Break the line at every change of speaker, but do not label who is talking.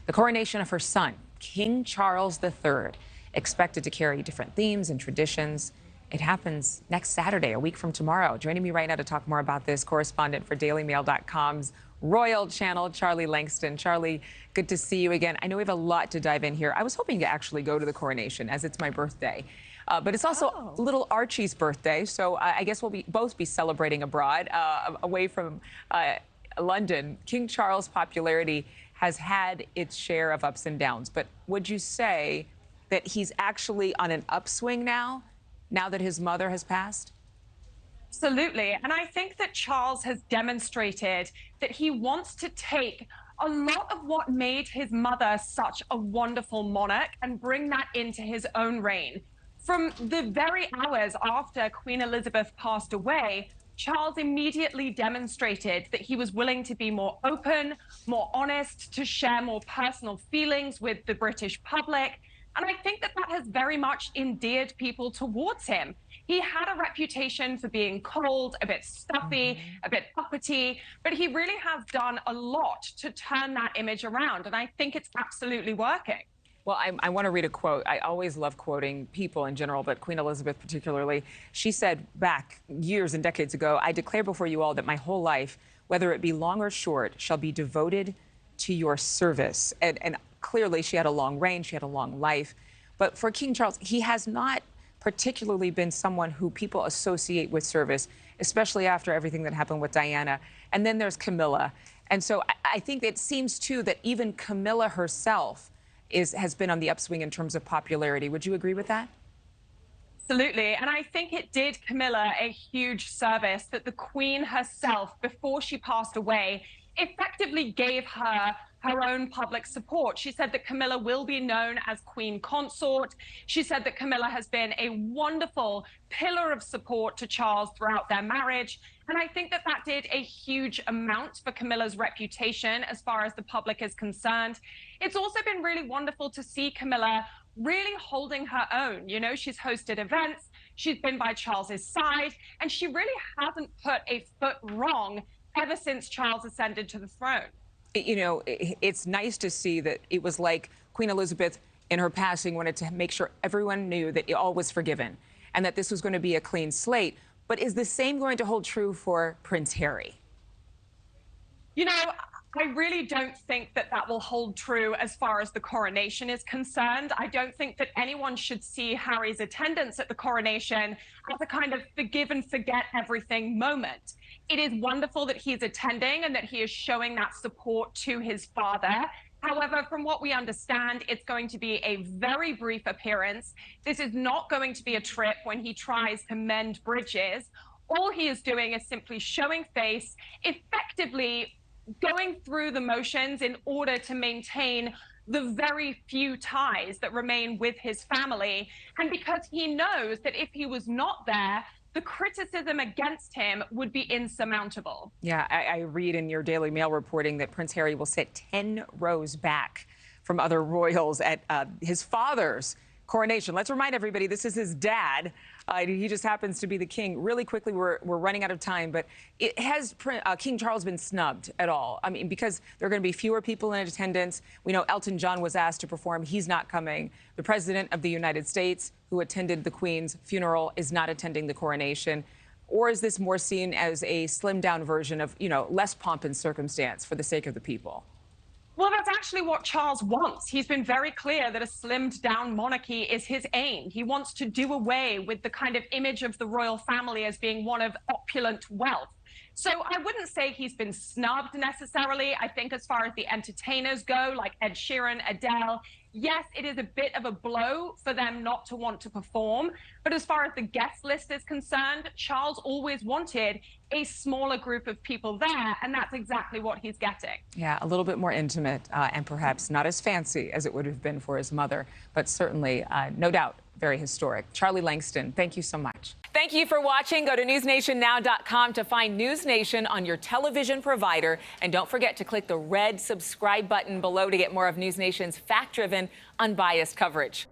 The coronation of her son, King Charles III, expected to carry different themes and traditions. It happens next Saturday, a week from tomorrow. Joining me right now to talk more about this, correspondent for DailyMail.com's Royal Channel, Charlie Lankston. Charlie, good to see you again. I know we have a lot to dive in here. I was hoping to actually go to the coronation as it's my birthday. But it's also little Archie's birthday, so I guess we'll both be celebrating abroad, away from London. King Charles' popularity has had its share of ups and downs, but would you say that he's actually on an upswing now that his mother has passed?
Absolutely. And I think that Charles has demonstrated that he wants to take a lot of what made his mother such a wonderful monarch and bring that into his own reign. From the very hours after Queen Elizabeth passed away, Charles immediately demonstrated that he was willing to be more open, more honest, to share more personal feelings with the British public. And I think that that has very much endeared people towards him. He had a reputation for being cold, a bit stuffy, a bit uppity, but he really has done a lot to turn that image around. And I think it's absolutely working.
Well, I want to read a quote. I always love quoting people in general, but Queen Elizabeth particularly. She said back years and decades ago, "I declare before you all that my whole life, whether it be long or short, shall be devoted to your service." And clearly she had a long reign, she had a long life. But for King Charles, he has not particularly been someone who people associate with service, especially after everything that happened with Diana. And then there's Camilla. And so I think it seems, too, that even Camilla herself has been on the upswing in terms of popularity. Would you agree with that?
Absolutely. And I think it did Camilla a huge service that the Queen herself, before she passed away, effectively gave her own public support. She said that Camilla will be known as Queen Consort. She said that Camilla has been a wonderful pillar of support to Charles throughout their marriage. And I think that that did a huge amount for Camilla's reputation as far as the public is concerned. It's also been really wonderful to see Camilla really holding her own. You know, she's hosted events, she's been by Charles's side, and she really hasn't put a foot wrong ever since Charles ascended to the throne.
You know, it's nice to see that it was like Queen Elizabeth in her passing wanted to make sure everyone knew that all was forgiven and that this was going to be a clean slate. But is the same going to hold true for Prince Harry?
You know, I really don't think that that will hold true as far as the coronation is concerned. I don't think that anyone should see Harry's attendance at the coronation as a kind of forgive and forget everything moment. It is wonderful that he's attending and that he is showing that support to his father. However, from what we understand, it's going to be a very brief appearance. This is not going to be a trip when he tries to mend bridges. All he is doing is simply showing face, effectively going through the motions in order to maintain the very few ties that remain with his family. And because he knows that if he was not there, the criticism against him would be insurmountable.
Yeah, I read in your Daily Mail reporting that Prince Harry will sit 10 rows back from other royals at his father's coronation. Let's remind everybody, this is his dad. He just happens to be the king. Really quickly, we're running out of time, but has King Charles been snubbed at all? I mean, because there are going to be fewer people in attendance. We know Elton John was asked to perform. He's not coming. The President of the United States, who attended the Queen's funeral, is not attending the coronation. Or is this more seen as a slimmed-down version of, you know, less pomp and circumstance for the sake of the people?
Well, that's actually what Charles wants. He's been very clear that a slimmed-down monarchy is his aim. He wants to do away with the kind of image of the royal family as being one of opulent wealth. So I wouldn't say he's been snubbed necessarily. I think as far as the entertainers go, like Ed Sheeran, Adele, yes, it is a bit of a blow for them not to want to perform. But as far as the guest list is concerned, Charles always wanted a smaller group of people there, and that's exactly what he's getting.
Yeah, a little bit more intimate and perhaps not as fancy as it would have been for his mother, but certainly, no doubt, very historic. Charlie Lankston, thank you so much. Thank you for watching. Go to newsnationnow.com to find NewsNation on your television provider. And don't forget to click the red subscribe button below to get more of NewsNation's fact-driven, unbiased coverage.